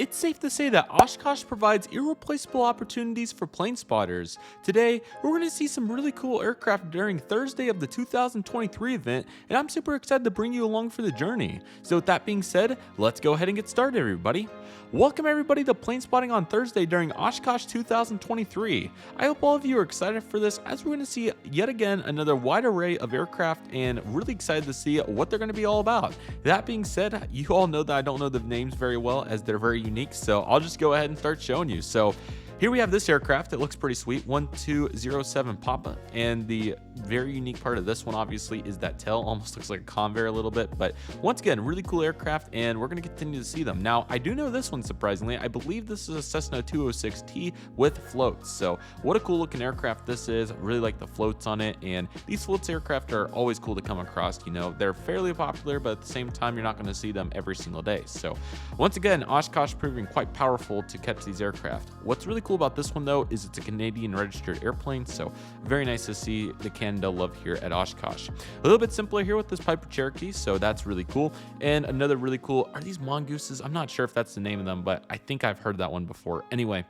It's safe to say that Oshkosh provides irreplaceable opportunities for plane spotters. Today, we're going to see some really cool aircraft during Thursday of the 2023 event, and I'm super excited to bring you along for the journey. So with that being said, let's go ahead and get started, everybody. Welcome everybody to Plane Spotting on Thursday during Oshkosh 2023. I hope all of you are excited for this, as we're going to see yet again another wide array of aircraft and really excited to see what they're going to be all about. That being said, you all know that I don't know the names very well, as they're very unique, so I'll just go ahead and start showing you. So here we have this aircraft. It looks pretty sweet, 1207 Papa, and the very unique part of this one obviously is that tail. Almost looks like a Convair a little bit, but once again, really cool aircraft, and we're going to continue to see them. Now, I do know this one, surprisingly. I believe this is a Cessna 206T with floats, so what a cool looking aircraft this is. I really like the floats on it, and these floats aircraft are always cool to come across. You know, they're fairly popular, but at the same time, you're not going to see them every single day. So once again, Oshkosh proving quite powerful to catch these aircraft. What's really cool about this one though is it's a Canadian registered airplane, so very nice to see the Canada love here at Oshkosh. A little bit simpler here with this Piper Cherokee, so that's really cool. And another really cool, are these mongooses? I'm not sure if that's the name of them, but I think I've heard that one before. Anyway,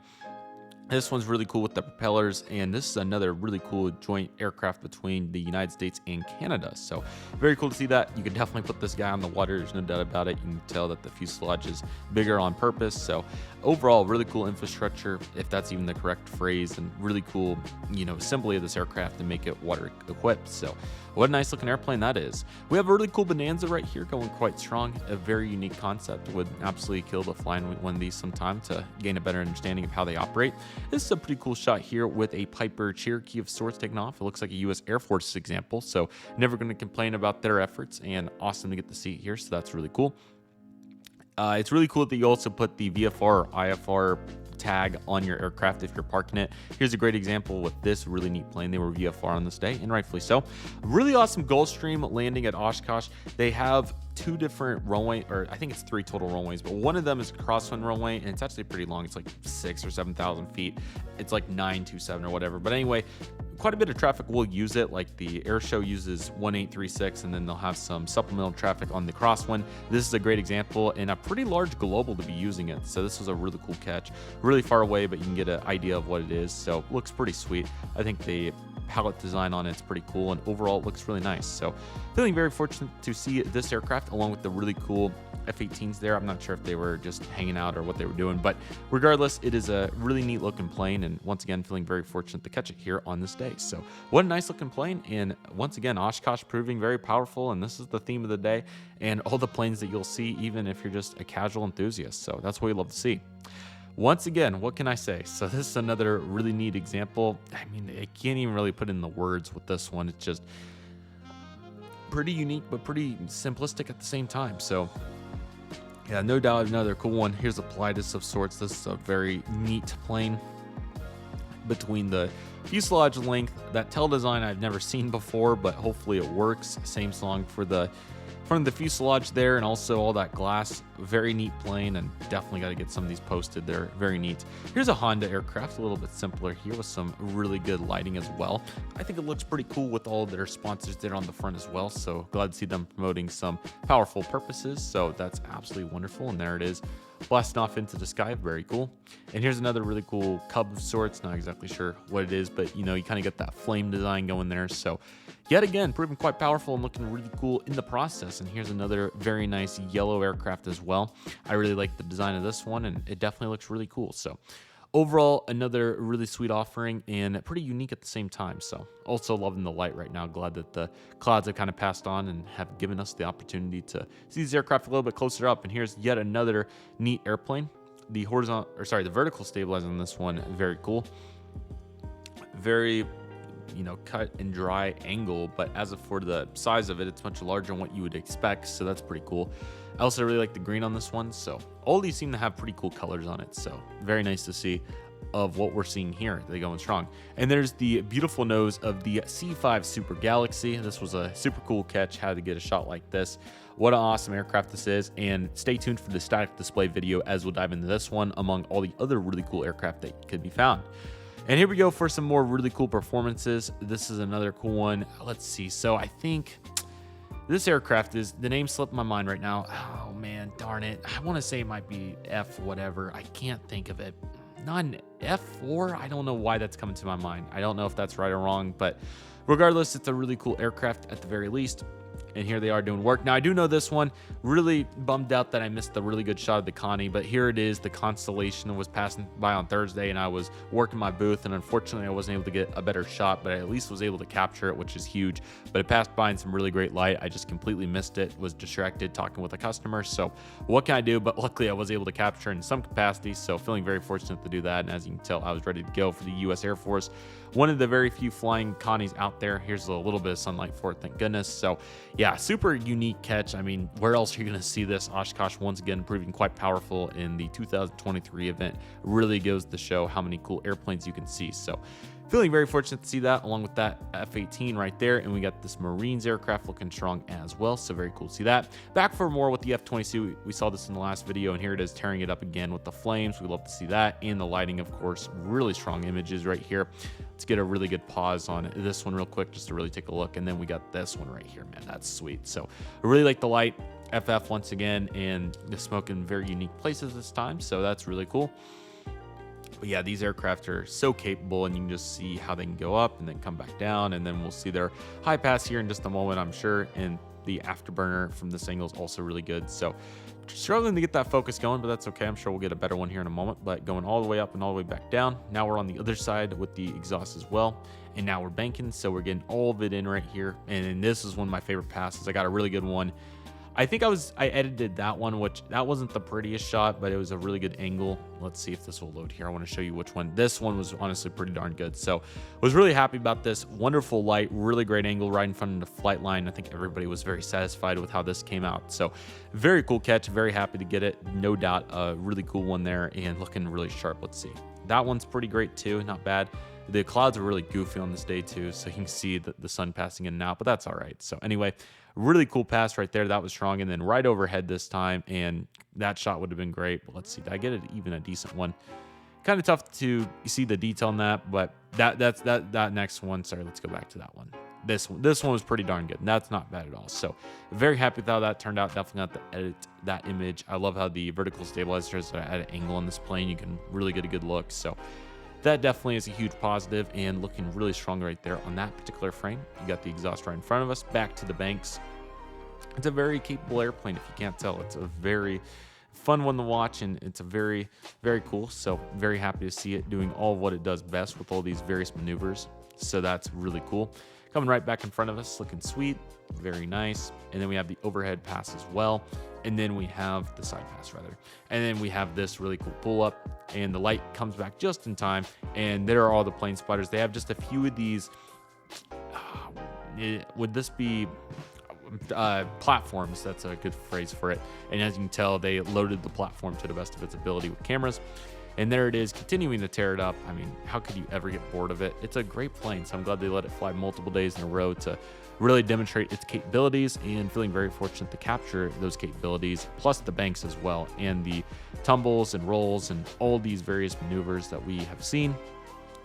this one's really cool with the propellers, and this is another really cool joint aircraft between the United States and Canada. So very cool to see that. You can definitely put this guy on the water. There's no doubt about it. You can tell that the fuselage is bigger on purpose. So overall, really cool infrastructure, if that's even the correct phrase, and really cool, you know, assembly of this aircraft to make it water equipped. So what a nice looking airplane that is. We have a really cool Bonanza right here going quite strong. A very unique concept. Would absolutely kill to fly one of these sometime to gain a better understanding of how they operate. This is a pretty cool shot here with a Piper Cherokee of sorts taking off. It looks like a U.S. Air Force example, so never going to complain about their efforts, and awesome to get to see it here, so that's really cool. It's really cool that you also put the VFR or IFR tag on your aircraft if you're parking it. Here's a great example with this really neat plane. They were VFR on this day, and rightfully so. Really awesome Gulfstream landing at Oshkosh. They have two different runway, or I think it's three total runways, but one of them is a crosswind runway, and it's actually pretty long. It's like 6,000 or 7,000 feet. It's like 927 or whatever. But anyway, quite a bit of traffic will use it. Like the air show uses 1836, and then they'll have some supplemental traffic on the crosswind. This is a great example, and a pretty large global to be using it. So this was a really cool catch. Really far away, but you can get an idea of what it is. So looks pretty sweet. I think the palette design on it's pretty cool, and overall it looks really nice. So feeling very fortunate to see this aircraft along with the really cool F-18s there. I'm not sure if they were just hanging out or what they were doing, but regardless, it is a really neat looking plane, and once again feeling very fortunate to catch it here on this day. So what a nice looking plane, and once again Oshkosh proving very powerful, and this is the theme of the day, and all the planes that you'll see even if you're just a casual enthusiast. So that's what we love to see. Once again, what can I say? So this is another really neat example. I mean, I can't even really put in the words with this one. It's just pretty unique, but pretty simplistic at the same time. So yeah, no doubt another cool one. Here's a Pilatus of sorts. This is a very neat plane. Between the fuselage length, that tail design I've never seen before, but hopefully it works. Same song for the front of the fuselage there, and also all that glass. Very neat plane, and definitely got to get some of these posted. They're very neat. Here's a Honda aircraft, a little bit simpler here with some really good lighting as well. I think it looks pretty cool with all of their sponsors there on the front as well, so glad to see them promoting some powerful purposes. So that's absolutely wonderful, and there it is, blasting off into the sky. Very cool. And here's another really cool Cub of sorts. Not exactly sure what it is, but you know, you kind of get that flame design going there. So yet again, proving quite powerful and looking really cool in the process. And here's another very nice yellow aircraft as well. I really like the design of this one, and it definitely looks really cool. So overall, another really sweet offering, and pretty unique at the same time. So also loving the light right now. Glad that the clouds have kind of passed on and have given us the opportunity to see these aircraft a little bit closer up. And here's yet another neat airplane. The the vertical stabilizer on this one, very cool. Very, you know, cut and dry angle, but as for the size of it, it's much larger than what you would expect, so that's pretty cool. I also really like the green on this one, so all these seem to have pretty cool colors on it, so very nice to see of what we're seeing here. They're going strong. And there's the beautiful nose of the C5 Super Galaxy. This was a super cool catch. Had to get a shot like this. What an awesome aircraft this is, and stay tuned for the static display video as we'll dive into this one among all the other really cool aircraft that could be found. And here we go for some more really cool performances. This is another cool one. Let's see. So I think This aircraft is, the name slipped my mind right now. Oh man, darn it. I want to say it might be F whatever. I can't think of it. Not an F4? I don't know why that's coming to my mind. I don't know if that's right or wrong, but regardless, it's a really cool aircraft at the very least. And here they are doing work. Now, I do know this one. Really bummed out that I missed the really good shot of the Connie, but here it is. The Constellation was passing by on Thursday, and I was working my booth, and unfortunately, I wasn't able to get a better shot, but I at least was able to capture it, which is huge. But it passed by in some really great light. I just completely missed it, was distracted talking with a customer. So what can I do? But luckily, I was able to capture in some capacity, so feeling very fortunate to do that. And as you can tell, I was ready to go for the U.S. Air Force. One of the very few flying Connies out there. Here's a little bit of sunlight for it, thank goodness. So yeah, super unique catch. I mean, where else are you going to see this? Oshkosh once again proving quite powerful in the 2023 event. Really goes to show how many cool airplanes you can see. So feeling very fortunate to see that, along with that F-18 right there. And we got this Marines aircraft looking strong as well. So very cool to see that. Back for more with the F-22. We saw this in the last video, and here it is tearing it up again with the flames. We love to see that. And the lighting, of course, really strong images right here. Let's get a really good pause on this one real quick just to really take a look. And then we got this one right here, man. That's sweet. So I really like the light. FF once again, and the smoke in very unique places this time. So that's really cool. But yeah, these aircraft are so capable, and you can just see how they can go up and then come back down. And then we'll see their high pass here in just a moment, I'm sure. And the afterburner from this angle is also really good. So struggling to get that focus going, but that's okay. I'm sure we'll get a better one here in a moment. But going all the way up and all the way back down. Now we're on the other side with the exhaust as well. And now we're banking, so we're getting all of it in right here. And this is one of my favorite passes. I got a really good one. I think I edited that one, which that wasn't the prettiest shot, but it was a really good angle. Let's see if this will load here. I want to show you which one. This one was honestly pretty darn good. So was really happy about this. Wonderful light, really great angle right in front of the flight line. I think everybody was very satisfied with how this came out. So very cool catch. Very happy to get it. No doubt a really cool one there and looking really sharp. Let's see. That one's pretty great too. Not bad. The clouds are really goofy on this day too, so you can see the sun passing in and out, but that's all right. So anyway, really cool pass right there. That was strong. And then right overhead this time, and that shot would have been great. But let's see, did I get it even a decent one? Kind of tough to see the detail in that, but that next one. Sorry, let's go back to that one. This one was pretty darn good. And that's not bad at all. So very happy with how that turned out. Definitely have to edit that image. I love how the vertical stabilizers are at an angle on this plane. You can really get a good look. So that definitely is a huge positive, and looking really strong right there on that particular frame. You got the exhaust right in front of us. Back to the banks. It's a very capable airplane, if you can't tell. It's a very fun one to watch, and it's a very, very cool. So very happy to see it doing all of what it does best with all these various maneuvers. So that's really cool. Coming right back in front of us, looking sweet, very nice. And then we have the overhead pass as well. And then we have the side pass rather. And then we have this really cool pull up, and the light comes back just in time. And there are all the plane spotters. They have just a few of these. Would this be platforms? That's a good phrase for it. And as you can tell, they loaded the platform to the best of its ability with cameras. And there it is, continuing to tear it up. I mean, how could you ever get bored of it? It's a great plane, so I'm glad they let it fly multiple days in a row to really demonstrate its capabilities, and feeling very fortunate to capture those capabilities, plus the banks as well, and the tumbles and rolls and all these various maneuvers that we have seen.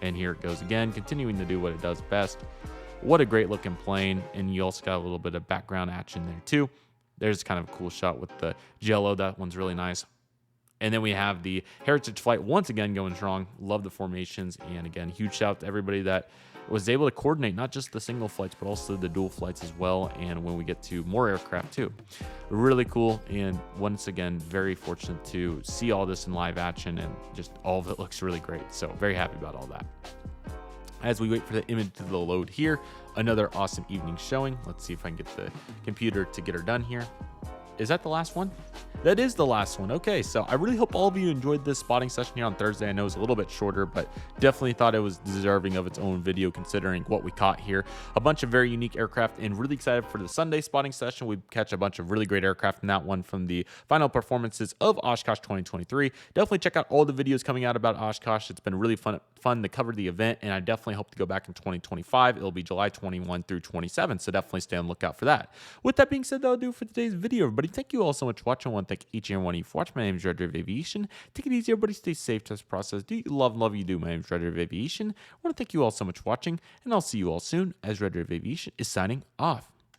And here it goes again, continuing to do what it does best. What a great looking plane. And you also got a little bit of background action there too. There's kind of a cool shot with the jello. That one's really nice. And then we have the Heritage Flight once again going strong. Love the formations. And again, huge shout out to everybody that was able to coordinate not just the single flights, but also the dual flights as well. And when we get to more aircraft too, really cool. And once again, very fortunate to see all this in live action, and just all of it looks really great. So very happy about all that. As we wait for the image to load here, another awesome evening showing. Let's see if I can get the computer to get her done here. Is that the last one? That is the last one. Okay, so I really hope all of you enjoyed this spotting session here on Thursday. I know it's a little bit shorter, but definitely thought it was deserving of its own video considering what we caught here. A bunch of very unique aircraft, and really excited for the Sunday spotting session. We catch a bunch of really great aircraft in that one from the final performances of Oshkosh 2023. Definitely check out all the videos coming out about Oshkosh. It's been really fun to cover the event, and I definitely hope to go back in 2025. It'll be July 21 through 27, so definitely stay on the lookout for that. With that being said, that'll do it for today's video, everybody. Thank you all so much for watching. I want to thank each and every one of you for watching. My name is Redriveraviation. Take it easy, everybody. Stay safe to this process. Do you love you do. My name is Redriveraviation. I want to thank you all so much for watching, and I'll see you all soon as Redriveraviation is signing off.